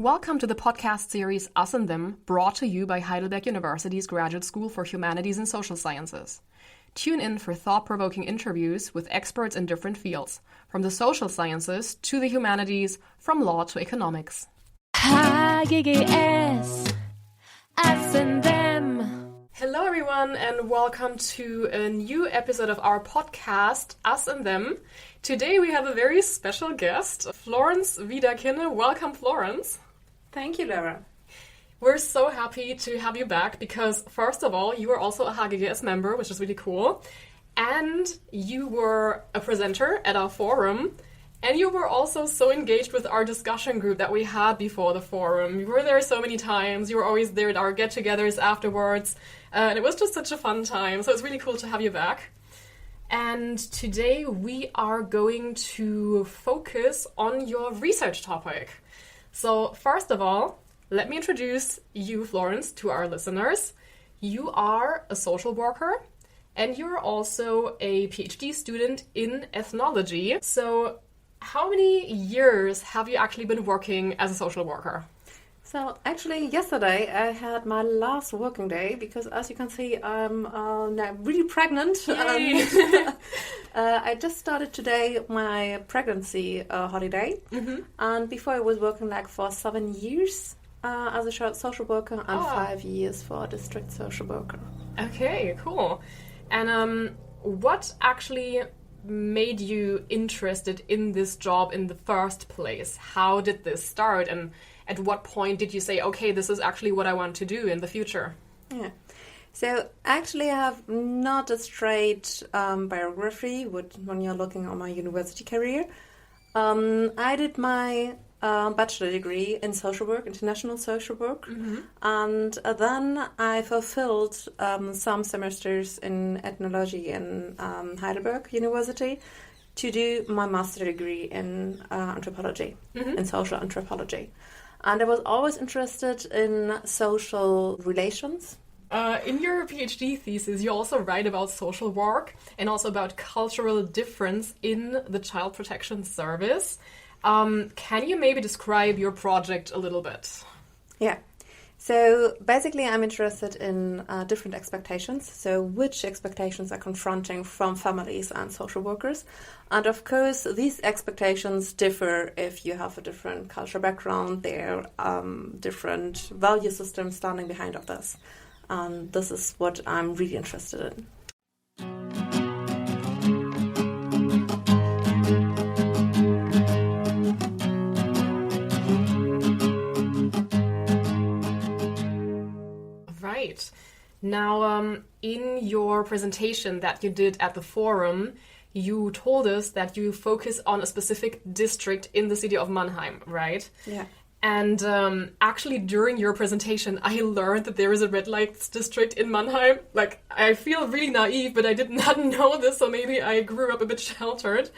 Welcome to the podcast series Us and Them, brought to you by Heidelberg University's Graduate School for Humanities and Social Sciences. Tune in for thought-provoking interviews with experts in different fields, from the social sciences to the humanities, from law to economics. HGGS, Us and Them. Hello everyone and welcome to a new episode of our podcast, Us and Them. Today we have a very special guest, Florence Vida-Kinne. Welcome, Florence. Thank you, Laura. We're so happy to have you back because, first of all, you are also a HGGS member, which is really cool. And you were a presenter at our forum. And you were also so engaged with our discussion group that we had before the forum. You were there so many times. You were always there at our get-togethers afterwards. And it was just such a fun time. So it's really cool to have you back. And today we are going to focus on your research topic. So first of all, let me introduce you, Florence, to our listeners. You are a social worker and you're also a PhD student in ethnology. So how many years have you actually been working as a social worker? So actually yesterday I had my last working day because, as you can see, I'm now really pregnant. I just started today my pregnancy holiday. And before I was working for 7 years as a social worker and 5 years for a district social worker. Okay, cool. And what actually made you interested in this job in the first place? How did this start, and at what point did you say, okay, this is actually what I want to do in the future? Yeah. So actually I have not a straight biography when you're looking at my university career. I did my bachelor degree in social work, international social work, and then I fulfilled some semesters in ethnology in Heidelberg University to do my master degree in anthropology, in social anthropology. And I was always interested in social relations. In your PhD thesis, you also write about social work and also about cultural difference in the child protection service. Can you maybe describe your project a little bit? Yeah. So basically I'm interested in different expectations. So which expectations are confronting from families and social workers. And of course, these expectations differ if you have a different cultural background. There are different value systems standing behind of this. And this is what I'm really interested in. Right. Now, in your presentation that you did at the forum, you told us that you focus on a specific district in the city of Mannheim, right? Yeah. And actually, during your presentation, I learned that there is a red light district in Mannheim. I feel really naive, but I did not know this, so maybe I grew up a bit sheltered.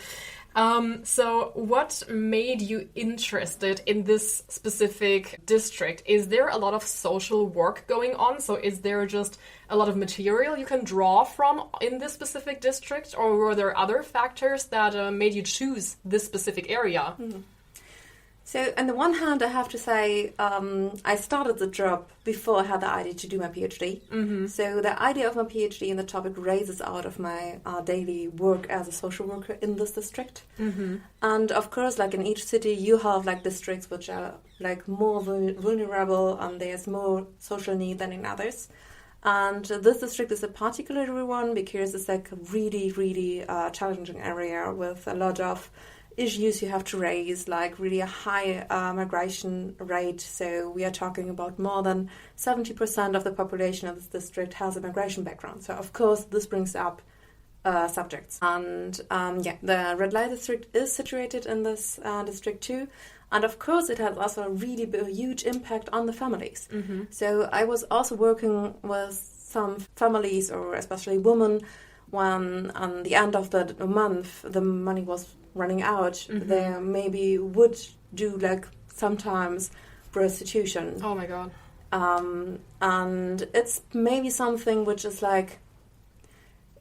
So what made you interested in this specific district? Is there a lot of social work going on? So is there just a lot of material you can draw from in this specific district? Or were there other factors that made you choose this specific area? So on the one hand, I have to say I started the job before I had the idea to do my PhD. So the idea of my PhD in the topic raises out of my daily work as a social worker in this district. And of course, in each city, you have districts which are more vulnerable and there's more social need than in others. And this district is a particular one because it's a really, really challenging area with a lot of issues you have to raise, really a high migration rate. So we are talking about more than 70% of the population of this district has a migration background. So of course this brings up subjects. And the red light district is situated in this district too. And of course it has also a really huge impact on the families. So I was also working with some families, or especially women, when at the end of the month the money was running out, they maybe would do sometimes prostitution. Oh my god. And it's maybe something which is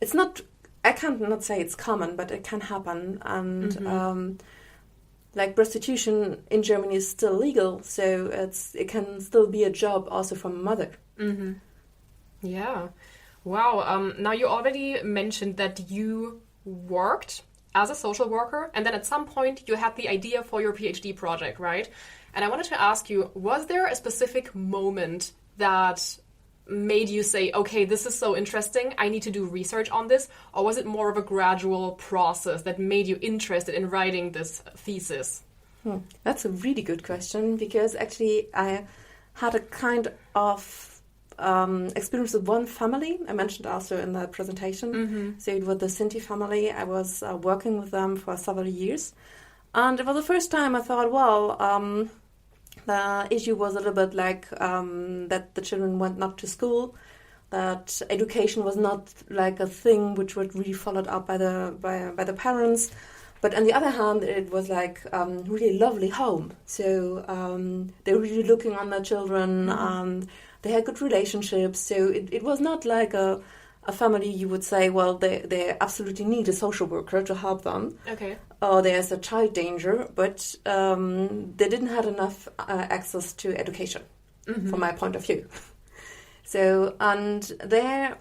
it's not, I can't not say it's common, but it can happen. And like prostitution in Germany is still legal, so it can still be a job also from a mother. Mm-hmm. Yeah. Wow. Now you already mentioned that you worked as a social worker, and then at some point you had the idea for your PhD project, right? And I wanted to ask you, was there a specific moment that made you say, okay, this is so interesting, I need to do research on this? Or was it more of a gradual process that made you interested in writing this thesis? That's a really good question, because actually I had a kind of experience with one family. I mentioned also in the presentation. Mm-hmm. So it was the Sinti family. I was working with them for several years. And it was the first time I thought, well, the issue was a little bit like that the children went not to school, that education was not like a thing which was really followed up by the parents. But on the other hand, it was like really lovely home. So they were really looking on their children, and they had good relationships. So it was not like a family you would say, well, they absolutely need a social worker to help them. Okay. Or there's a child danger, but they didn't have enough access to education, from my point of view. So, and there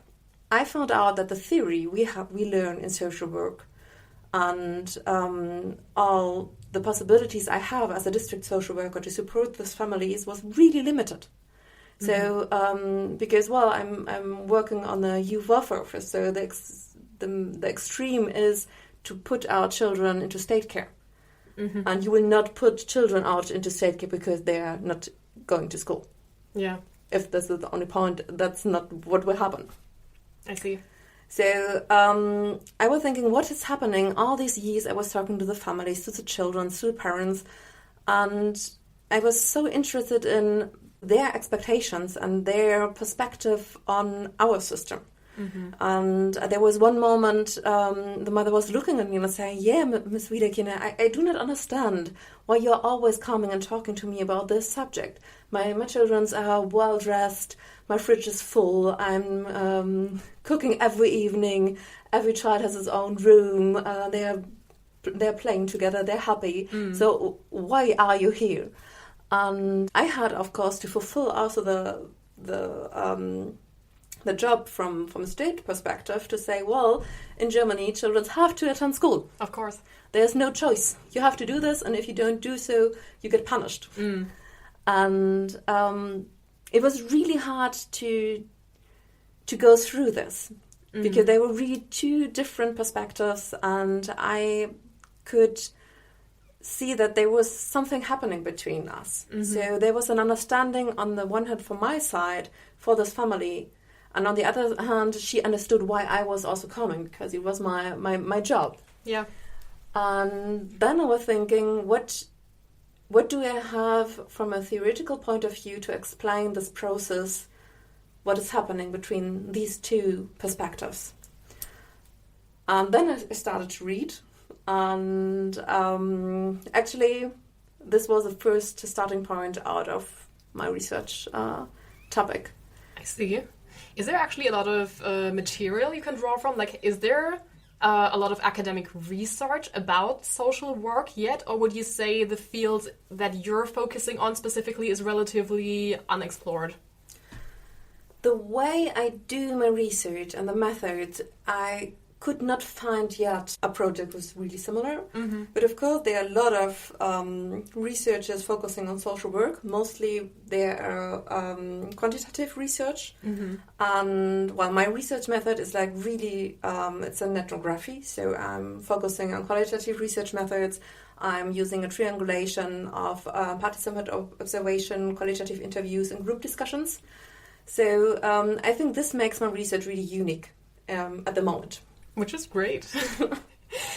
I found out that the theory we learn in social work and all the possibilities I have as a district social worker to support these families was really limited. So, because, well, I'm working on a youth welfare office, so the extreme is to put our children into state care. Mm-hmm. And you will not put children out into state care because they are not going to school. Yeah. If this is the only point, that's not what will happen. I see. So I was thinking, what is happening? All these years I was talking to the families, to the children, to the parents, and I was so interested in their expectations and their perspective on our system. Mm-hmm. And there was one moment the mother was looking at me and saying, yeah, Miss Wieder-Kinne, I do not understand why you're always coming and talking to me about this subject. My children are well-dressed, my fridge is full, I'm cooking every evening, every child has his own room, they're playing together, they're happy, so why are you here? And I had, of course, to fulfill also the job from a state perspective to say, well, in Germany, children have to attend school. Of course. There's no choice. You have to do this, and if you don't do so, you get punished. And it was really hard to go through this because there were really two different perspectives, and I could see that there was something happening between us. So there was an understanding on the one hand from my side for this family, and on the other hand, she understood why I was also coming, because it was my job. Yeah. And then I was thinking, what do I have from a theoretical point of view to explain this process, what is happening between these two perspectives? And then I started to read, and actually this was the first starting point out of my research topic. I see. Is there actually a lot of material you can draw from? Like, is there a lot of academic research about social work yet? Or would you say the field that you're focusing on specifically is relatively unexplored? The way I do my research and the methods, I could not find yet a project was really similar. But of course, there are a lot of researchers focusing on social work. Mostly there are quantitative research. And well, my research method is like really, it's an ethnography. So I'm focusing on qualitative research methods. I'm using a triangulation of participant observation, qualitative interviews, and group discussions. So I think this makes my research really unique at the moment. Which is great.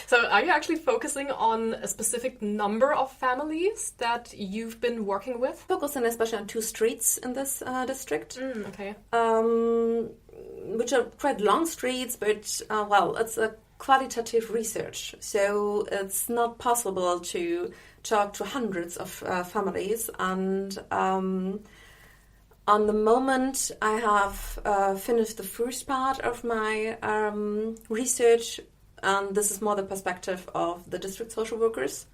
So are you actually focusing on a specific number of families that you've been working with? Focusing especially on two streets in this district. Okay. Which are quite long streets, but well, it's a qualitative research. So it's not possible to talk to hundreds of families. And on the moment, I have finished the first part of my research, and this is more the perspective of the district social workers.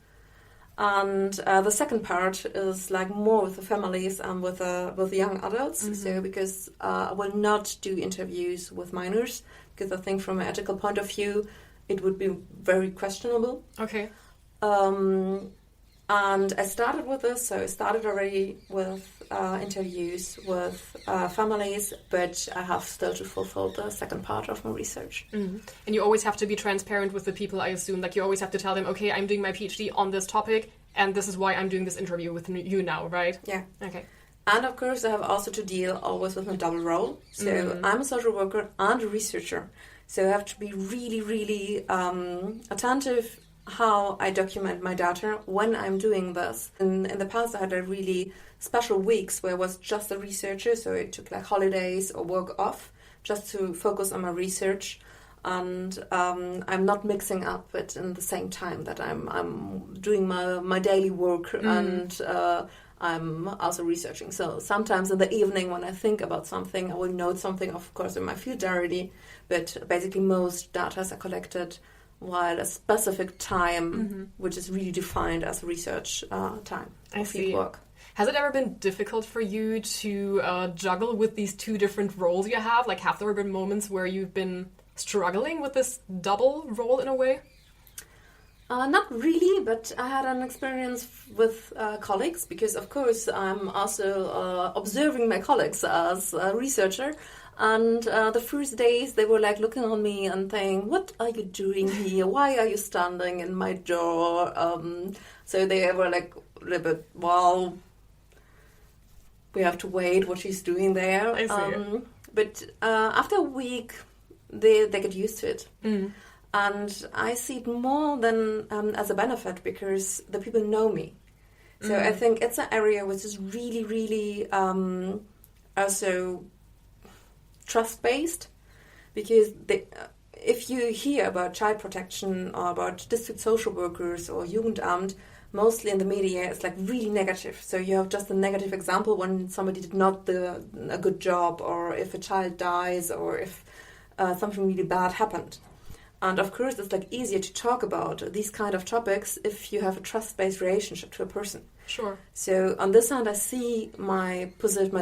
And the second part is like more with the families and with the young adults. So because I will not do interviews with minors, because I think from an ethical point of view, it would be very questionable. Okay. And I started with this, so I started already with interviews with families, but I have still to fulfill the second part of my research. And you always have to be transparent with the people, I assume. Like, you always have to tell them, okay, I'm doing my PhD on this topic, and this is why I'm doing this interview with you now, right? Yeah. Okay. And of course, I have also to deal always with my double role. So I'm a social worker and a researcher. So I have to be really, really attentive how I document my data when I'm doing this. In the past, I had a really special weeks where I was just a researcher, so I took like holidays or work off just to focus on my research. And I'm not mixing up it in the same time that I'm doing my daily work and I'm also researching. So sometimes in the evening when I think about something, I will note something, of course, in my field already, but basically most data are collected while a specific time, which is really defined as research time. I see. Work. Has it ever been difficult for you to juggle with these two different roles you have? Like, have there been moments where you've been struggling with this double role in a way? Not really, but I had an experience with colleagues because, of course, I'm also observing my colleagues as a researcher. And the first days they were like looking on me and saying, "What are you doing here? Why are you standing in my door?" So they were like a little bit, "Well, we have to wait. What she's doing there." I see. But after a week, they get used to it. And I see it more than as a benefit because the people know me. So I think it's an area which is really, really also trust-based, because if you hear about child protection or about district social workers or Jugendamt, mostly in the media it's like really negative. So you have just a negative example when somebody did not do a good job, or if a child dies, or if something really bad happened. And of course it's like easier to talk about these kind of topics if you have a trust-based relationship to a person. Sure. So on this hand, I see my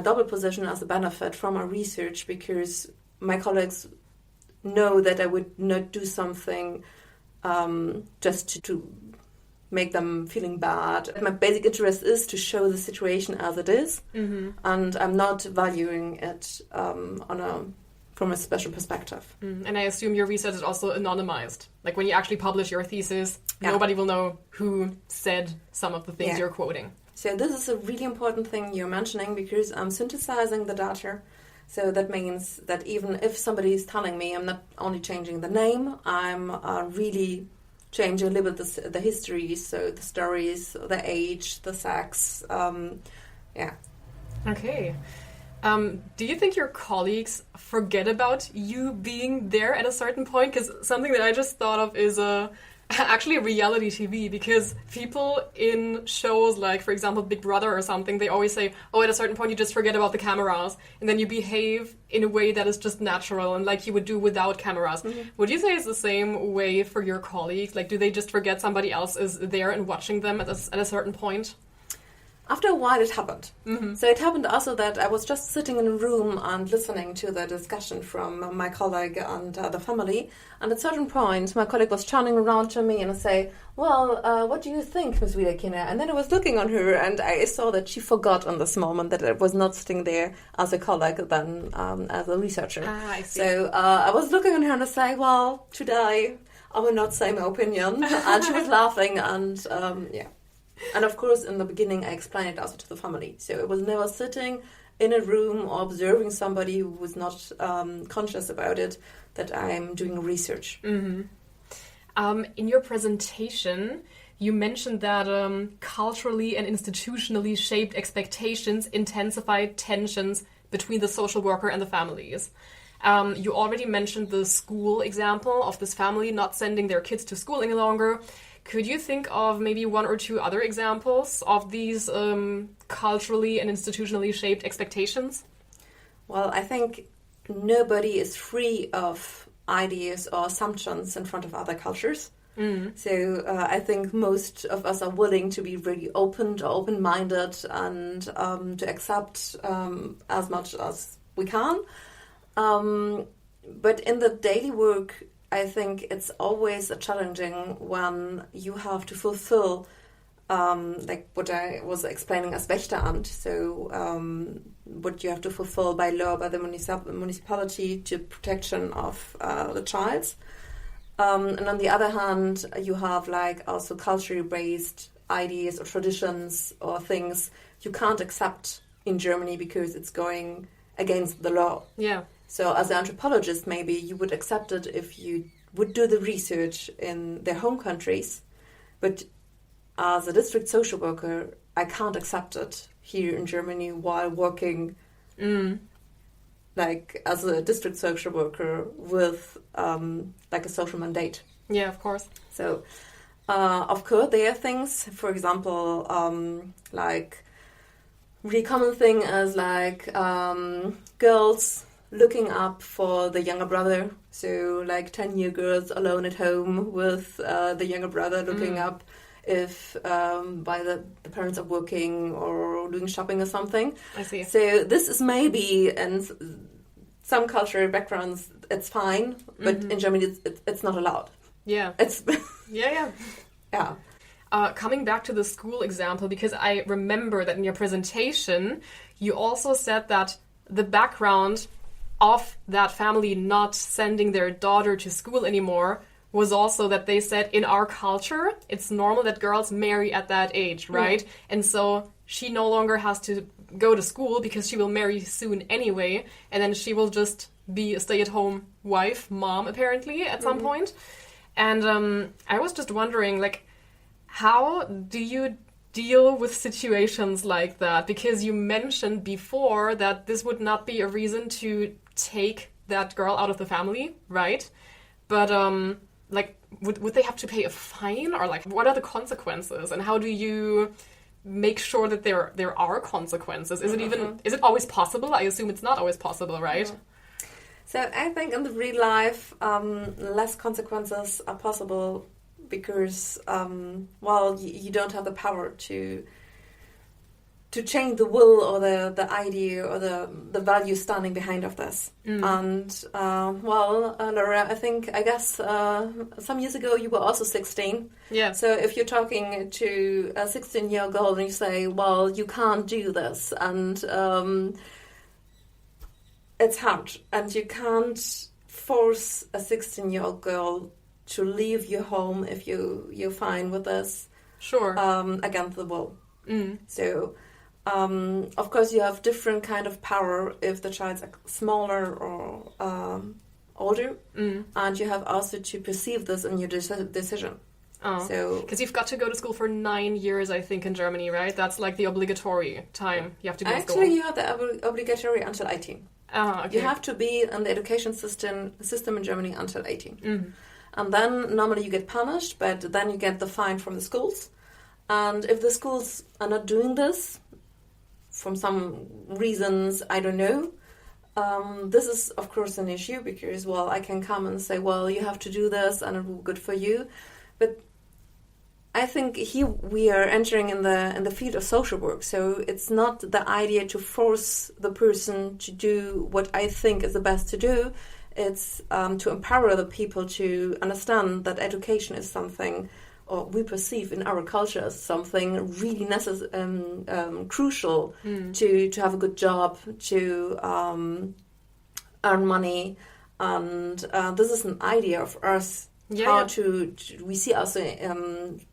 double position as a benefit from our research, because my colleagues know that I would not do something just to make them feeling bad. My basic interest is to show the situation as it is, and I'm not valuing it from a special perspective. And I assume your research is also anonymized. Like, when you actually publish your thesis, nobody will know who said some of the things you're quoting. So this is a really important thing you're mentioning, because I'm synthesizing the data. So that means that even if somebody is telling me, I'm not only changing the name, I'm really changing a little bit the history, so the stories, the age, the sex. Okay. Do you think your colleagues forget about you being there at a certain point? Because something that I just thought of is actually reality TV, because people in shows like, for example, Big Brother or something, they always say, oh, at a certain point you just forget about the cameras, and then you behave in a way that is just natural and like you would do without cameras. Would you say it's the same way for your colleagues? Like, do they just forget somebody else is there and watching them at a certain point? After a while, it happened. So it happened also that I was just sitting in a room and listening to the discussion from my colleague and the family. And at a certain point, my colleague was turning around to me and say, "Well, what do you think, Ms. Wieder-Kinne?" And then I was looking on her, and I saw that she forgot on this moment that I was not sitting there as a colleague, then as a researcher. I see. So I was looking on her and I say, "Well, today I will not say my opinion." And she was laughing, and And of course, in the beginning, I explained it also to the family. So I was never sitting in a room or observing somebody who was not conscious about it, that I'm doing research. In your presentation, you mentioned that culturally and institutionally shaped expectations intensified tensions between the social worker and the families. You already mentioned the school example of this family not sending their kids to school any longer. Could you think of maybe one or two other examples of these culturally and institutionally shaped expectations? Well, I think nobody is free of ideas or assumptions in front of other cultures. So I think most of us are willing to be really open-minded, and to accept as much as we can. But in the daily work, I think it's always challenging when you have to fulfill, like what I was explaining as Wächteramt, so what you have to fulfill by law, by the municipality, to protection of the child. And on the other hand, you have like also culturally based ideas or traditions or things you can't accept in Germany because it's going against the law. Yeah. So as an anthropologist, maybe you would accept it if you would do the research in their home countries. But as a district social worker, I can't accept it here in Germany while working like as a district social worker with like a social mandate. Yeah, of course. So, of course, there are things, for example, like really common thing is like girls looking up for the younger brother. So like 10-year girls alone at home with the younger brother looking up if by the parents are working or doing shopping or something. I see. So this is maybe in some cultural backgrounds it's fine, but in Germany it's not allowed. Yeah. It's Yeah. Coming back to the school example, because I remember that in your presentation, you also said that the background of that family not sending their daughter to school anymore was also that they said in our culture, it's normal that girls marry at that age, right? And so she no longer has to go to school because she will marry soon anyway, and then she will just be a stay-at-home wife, mom, apparently, at some point. And I was just wondering, like, how do you deal with situations like that? Because you mentioned before that this would not be a reason to take that girl out of the family, right? But, like, would they have to pay a fine? Or, like, what are the consequences? And how do you make sure that there are consequences? Is it even, is it always possible? I assume it's not always possible, right? So I think in the real life, less consequences are possible because, well, you don't have the power to change the will or the idea or the value standing behind of this. And, well, Laura, I guess some years ago you were also 16. Yeah. So if you're talking to a 16-year-old girl and you say, well, you can't do this, and it's hard, and you can't force a 16-year-old girl to leave your home if you're fine with this. Sure. Against the will. So, of course, you have different kind of power if the child's smaller or older, and you have also to perceive this in your decision. Oh, so because you've got to go to school for 9 years, I think, in Germany, right? That's like the obligatory time you have to go to school. Actually, you have the obligatory until 18. Okay. You have to be in the education system in Germany until 18. And then normally you get punished, but then you get the fine from the schools. And if the schools are not doing this, from some reasons, I don't know, this is, of course, an issue because, well, I can come and say, well, you have to do this and it will be good for you. But I think here we are entering in the field of social work. So it's not the idea to force the person to do what I think is the best to do. It's to empower the people to understand that education is something, or we perceive in our culture as something really crucial to have a good job, to earn money. And this is an idea of us. How to we see also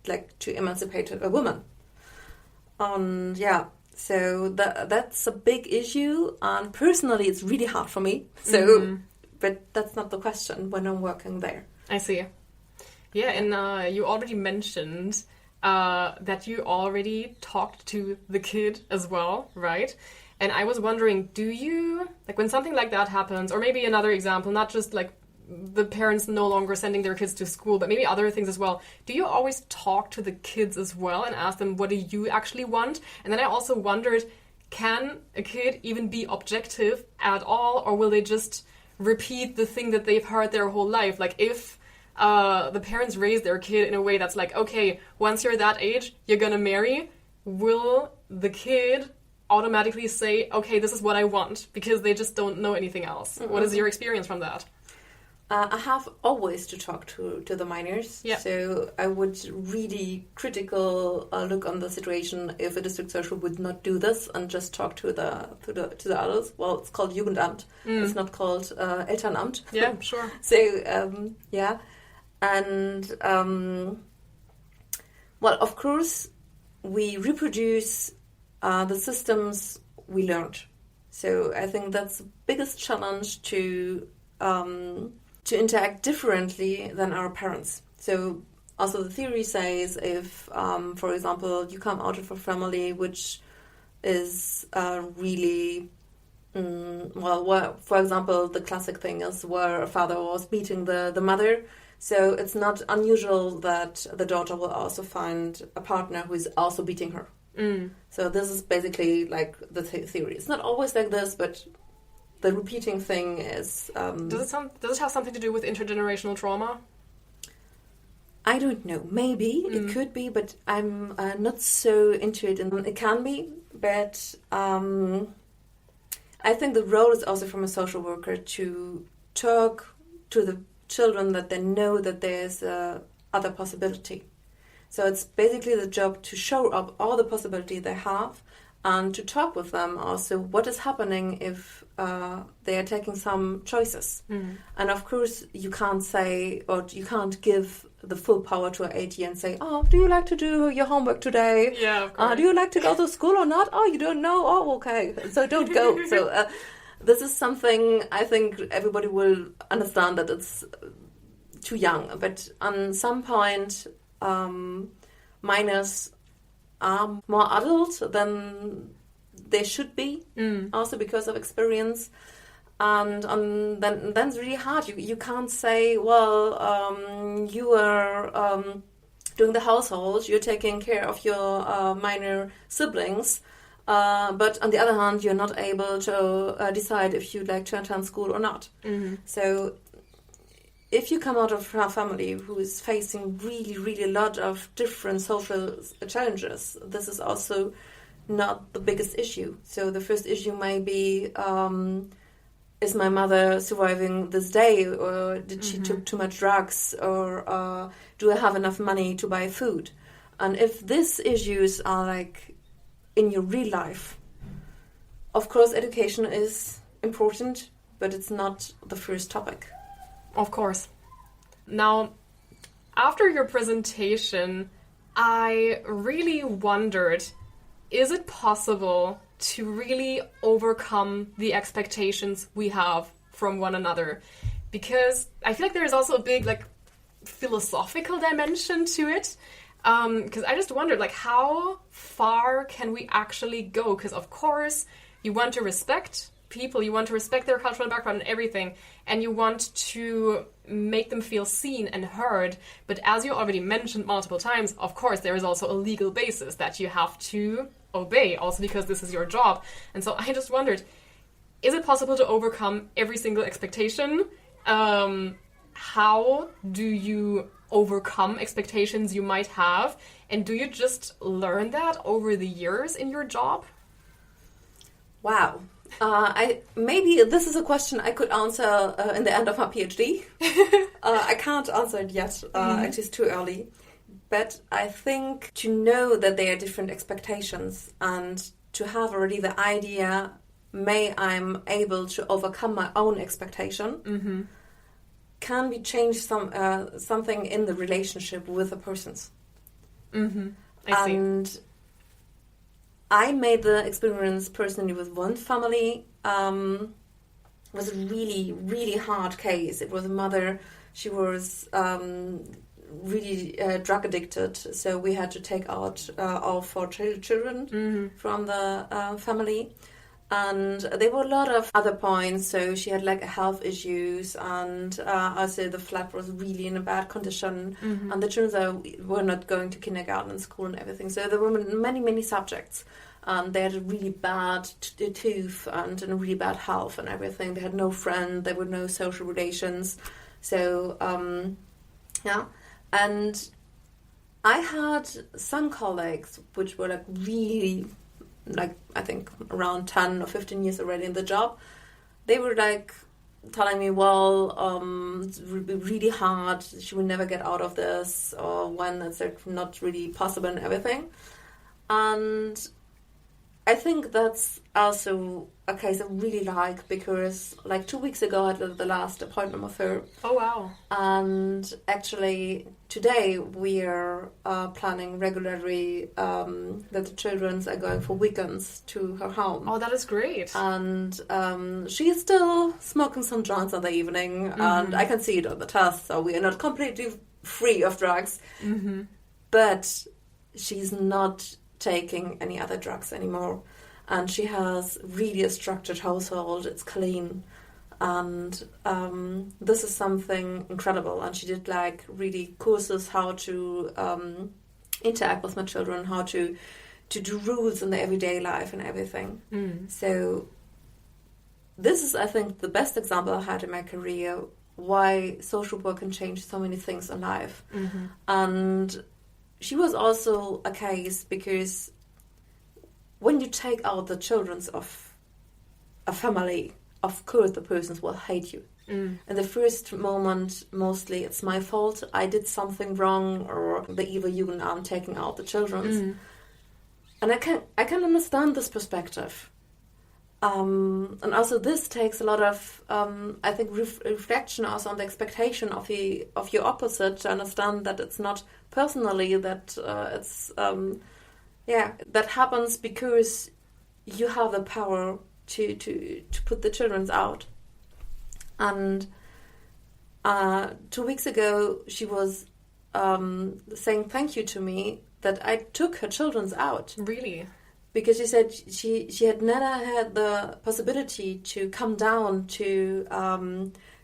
like to emancipate a woman, and so that's a big issue, and personally it's really hard for me. So, but that's not the question when I'm working there. I see. Yeah, and you already mentioned that you already talked to the kid as well, right? And I was wondering, do you, like, when something like that happens, or maybe another example, not just like the parents no longer sending their kids to school, but maybe other things as well. Do you always talk to the kids as well and ask them, what do you actually want? And then I also wondered, can a kid even be objective at all, or will they just repeat the thing that they've heard their whole life? Like if the parents raise their kid in a way that's like, okay, once you're that age, you're gonna marry, will the kid automatically say, okay, this is what I want, because they just don't know anything else? Mm-hmm. What is your experience from that? I have always to talk to the minors. Yeah. So I would really critical look on the situation if a district social would not do this and just talk to the adults. Well, it's called Jugendamt. It's not called Elternamt. Yeah, sure. So yeah, and well, of course, we reproduce the systems we learned. So I think that's the biggest challenge to interact differently than our parents. So also the theory says if, for example, you come out of a family which is really, well, for example, the classic thing is where a father was beating the mother. So it's not unusual that the daughter will also find a partner who is also beating her. So this is basically like the theory. It's not always like this, but the repeating thing is... Does it have something to do with intergenerational trauma? I don't know. Maybe. It could be, but I'm not so into it. And it can be, but I think the role is also from a social worker to talk to the children that they know that there's other possibility. So it's basically the job to show up all the possibility they have and to talk with them also what is happening if they are taking some choices. And of course you can't say, or you can't give the full power to an 80 and say, oh, do you like to do your homework today? Yeah, of course. Do you like to go to school or not? Oh, you don't know? Oh, okay. So don't go. So this is something I think everybody will understand that it's too young. But on some point, minors are more adult than they should be, also because of experience. And then it's really hard. You can't say, well, you are doing the household, you're taking care of your minor siblings, but on the other hand, you're not able to decide if you'd like to attend school or not. So if you come out of a family who is facing really, really a lot of different social challenges, this is also not the biggest issue. So the first issue may be, is my mother surviving this day, or did she took too much drugs, or do I have enough money to buy food? And if these issues are like in your real life, of course education is important, but it's not the first topic. Of course. Now, after your presentation, I really wondered, is it possible to really overcome the expectations we have from one another? Because I feel like there is also a big, like, philosophical dimension to it. Because I just wondered, like, how far can we actually go? Because, of course, you want to respect people, you want to respect their cultural background and everything, and you want to make them feel seen and heard. But as you already mentioned multiple times, of course, there is also a legal basis that you have to obey, also because this is your job. And so I just wondered, is it possible to overcome every single expectation? How do you overcome expectations you might have? And do you just learn that over the years in your job? Wow. Maybe this is a question I could answer in the end of my PhD. I can't answer it yet. It is too early. But I think to know that there are different expectations and to have already the idea, I'm able to overcome my own expectation, can be changed something in the relationship with the persons. I see. And I made the experience personally with one family. It was a really, really hard case. It was a mother. She was really drug addicted, so we had to take out all 4 children from the family. And there were a lot of other points. So she had like health issues, and also the flat was really in a bad condition, and the children were not going to kindergarten and school and everything. So there were many, many subjects. They had a really bad tooth and a really bad health and everything. They had no friend. There were no social relations. So Yeah. And I had some colleagues which were like really, like I think around 10 or 15 years already in the job. They were like telling me, well, it's really hard, she will never get out of this, or when it's like not really possible and everything. And I think that's also a case I really like, because like 2 weeks ago I had the last appointment with her. Oh, wow. And actually today we are planning regularly that the children are going for weekends to her home. Oh, that is great. And she is still smoking some joints in the evening, and I can see it on the test, so we are not completely free of drugs. But she's not taking any other drugs anymore. And she has really a structured household, it's clean. And this is something incredible. And she did like really courses how to interact with my children, how to do rules in the everyday life and everything. So this is, I think, the best example I had in my career why social work can change so many things in life. And she was also a case because when you take out the children of a family, of course the persons will hate you. In the first moment, mostly it's my fault, I did something wrong, or the evil human arm taking out the children. And I can understand this perspective. And also this takes a lot of, I think, reflection also on the expectation of your opposite, to understand that it's not personally, that it's... that happens because you have the power to put the children out. And 2 weeks ago, she was saying thank you to me that I took her children out. Really? Because she said she had never had the possibility to come down, to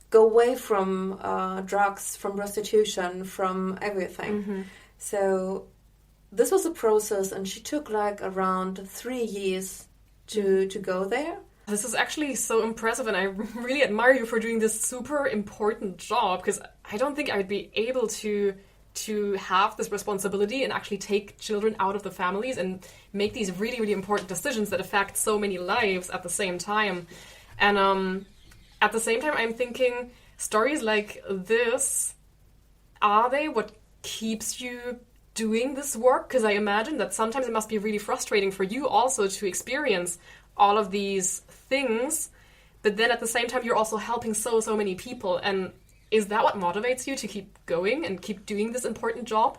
go away from drugs, from prostitution, from everything. So this was a process, and she took like around 3 years to go there. This is actually so impressive, and I really admire you for doing this super important job, because I don't think I'd be able to have this responsibility and actually take children out of the families and make these really, really important decisions that affect so many lives at the same time. And at the same time, I'm thinking, stories like this, are they what keeps you doing this work? Because I imagine that sometimes it must be really frustrating for you also to experience all of these things, but then at the same time you're also helping so many people. And is that what motivates you to keep going and keep doing this important job?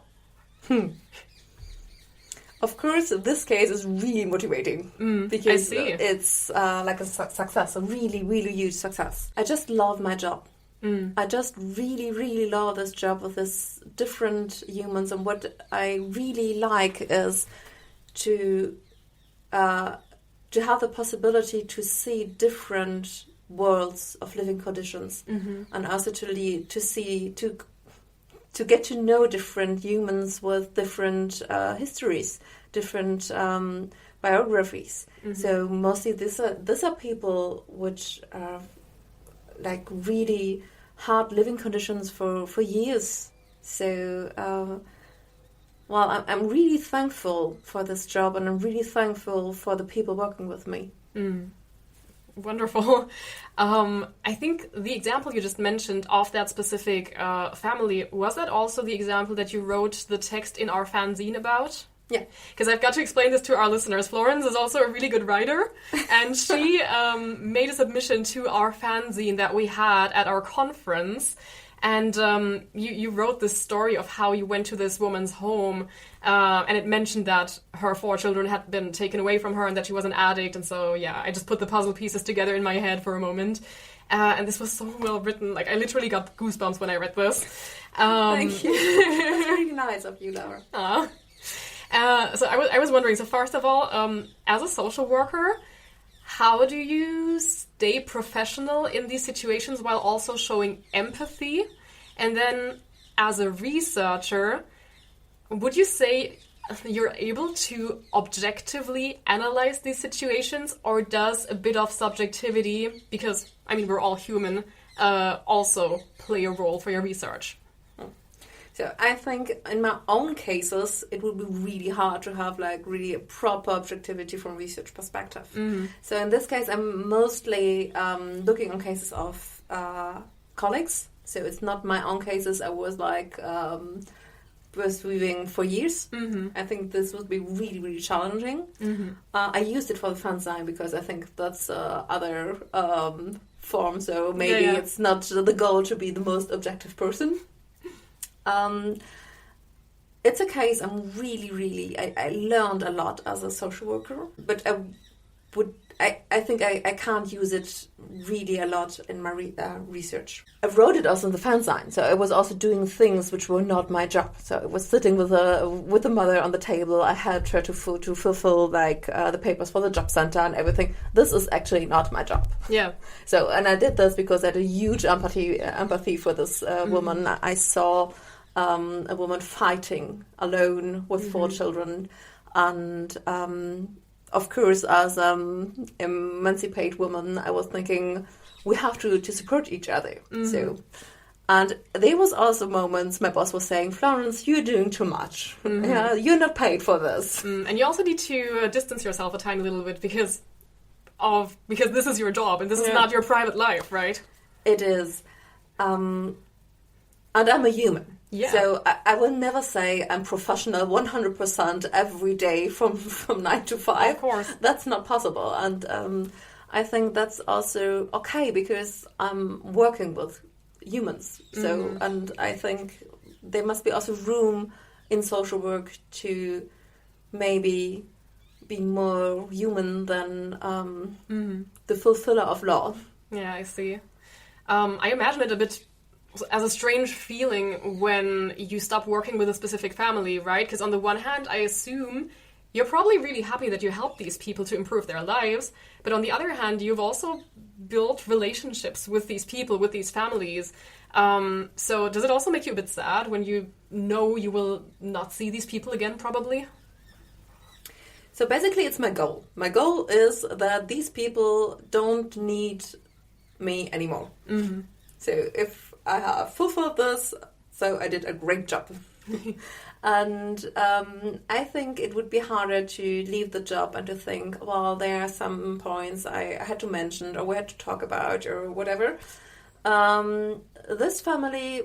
Of course, this case is really motivating, because it's like a success, a really, really huge success. I just love my job. I just really, really love this job with this different humans, and what I really like is to have the possibility to see different worlds of living conditions, and also to get to know different humans with different histories, different biographies. So mostly these are people which are like really hard living conditions for years. So I'm really thankful for this job, and I'm really thankful for the people working with me. Wonderful. I think the example you just mentioned of that specific family, was that also the example that you wrote the text in our fanzine about? Yeah. Because I've got to explain this to our listeners. Florence is also a really good writer, and she made a submission to our fanzine that we had at our conference. And you wrote this story of how you went to this woman's home, and it mentioned that her 4 children had been taken away from her and that she was an addict. And so, yeah, I just put the puzzle pieces together in my head for a moment. And this was so well written. Like, I literally got goosebumps when I read this. Thank you. That's really nice of you, Laura. So I was wondering, so first of all, as a social worker, how do you stay professional in these situations while also showing empathy? And then as a researcher, would you say you're able to objectively analyze these situations, or does a bit of subjectivity, because, I mean, we're all human, also play a role for your research? So I think in my own cases, it would be really hard to have like really a proper objectivity from research perspective. So in this case, I'm mostly looking on cases of colleagues. So it's not my own cases. I was like pursuing for years. I think this would be really, really challenging. I used it for the fanzine because I think that's other form. So maybe it's not the goal to be the most objective person. It's a case I'm really, I learned a lot as a social worker, but I think I can't use it really a lot in my research. I wrote it also in the fanzine, so I was also doing things which were not my job. So I was sitting with the mother on the table. I helped her to fulfill like the papers for the job center and everything. This is actually not my job. Yeah. So, and I did this because I had a huge empathy for this woman. I saw a woman fighting alone with 4 children, and of course, as emancipated woman, I was thinking we have to support each other. So, and there was also moments my boss was saying, "Florence, you're doing too much. Yeah, you're not paid for this." And you also need to distance yourself a tiny little bit because this is your job and this is not your private life, right? It is, and I'm a human. Yeah. So I will never say I'm professional 100% every day from 9 to 5. Of course. That's not possible. And I think that's also okay because I'm working with humans. So, and I think there must be also room in social work to maybe be more human than the fulfiller of law. Yeah, I see. I imagine it a bit as a strange feeling when you stop working with a specific family, right? Because on the one hand, I assume you're probably really happy that you help these people to improve their lives, but on the other hand, you've also built relationships with these people, with these families. So does it also make you a bit sad when you know you will not see these people again, probably? So basically, it's my goal. My goal is that these people don't need me anymore. So if I have fulfilled this, so I did a great job. And I think it would be harder to leave the job and to think, well, there are some points I had to mention or we had to talk about or whatever. This family,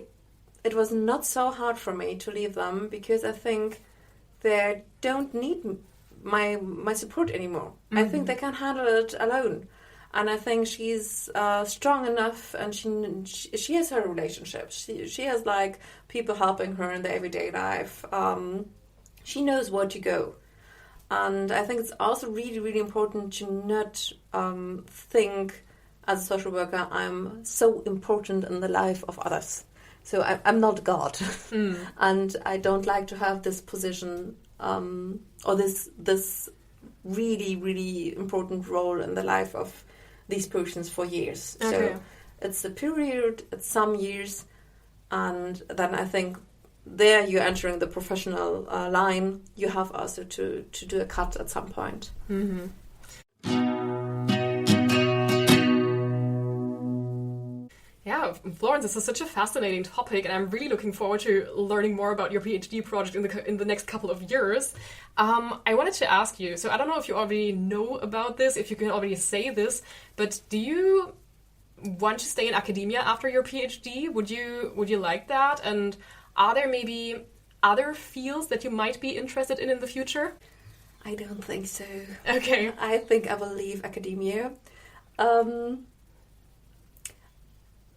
it was not so hard for me to leave them because I think they don't need my support anymore. I think they can handle it alone. And I think she's strong enough, and she has her relationships. She has like people helping her in the everyday life. She knows where to go, and I think it's also really, really important to not think as a social worker I'm so important in the life of others. So I'm not God, and I don't like to have this position or this really, really important role in the life of these persons for years. Okay. So it's a period, it's some years, and then I think there you're entering the professional line. You have also to do a cut at some point. Yeah, Florence, this is such a fascinating topic, and I'm really looking forward to learning more about your PhD project in the next couple of years. I wanted to ask you, so I don't know if you already know about this, if you can already say this, but do you want to stay in academia after your PhD? Would you like that? And are there maybe other fields that you might be interested in the future? I don't think so. Okay. I think I will leave academia.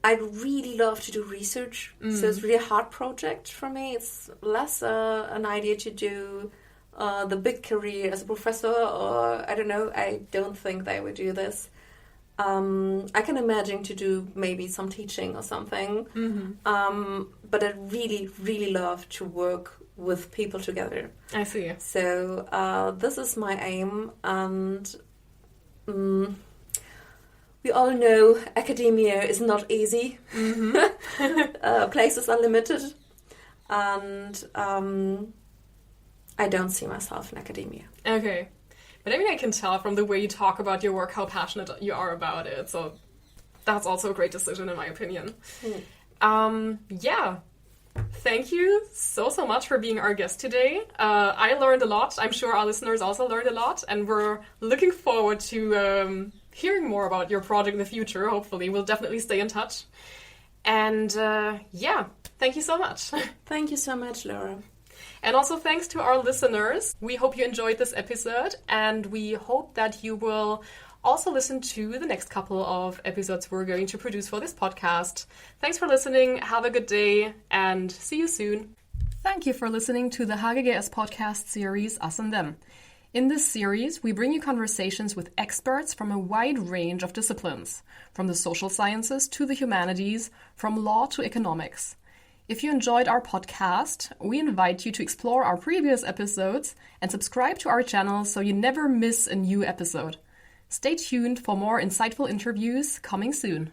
I'd really love to do research, so it's really a hard project for me. It's less an idea to do the big career as a professor, or I don't know, I don't think they would do this. I can imagine to do maybe some teaching or something, but I'd really, really love to work with people together. I see. So this is my aim, and we all know academia is not easy. Places are limited, and I don't see myself in academia. Okay. But I mean, I can tell from the way you talk about your work how passionate you are about it. So that's also a great decision, in my opinion. Yeah. Thank you so much for being our guest today. I learned a lot. I'm sure our listeners also learned a lot, and we're looking forward to hearing more about your project in the future. Hopefully, we'll definitely stay in touch. And yeah, thank you so much. Thank you so much, Laura. And also thanks to our listeners. We hope you enjoyed this episode, and we hope that you will also listen to the next couple of episodes we're going to produce for this podcast. Thanks for listening. Have a good day, and see you soon. Thank you for listening to the HGGS podcast series Us and Them. In this series, we bring you conversations with experts from a wide range of disciplines, from the social sciences to the humanities, from law to economics. If you enjoyed our podcast, we invite you to explore our previous episodes and subscribe to our channel so you never miss a new episode. Stay tuned for more insightful interviews coming soon.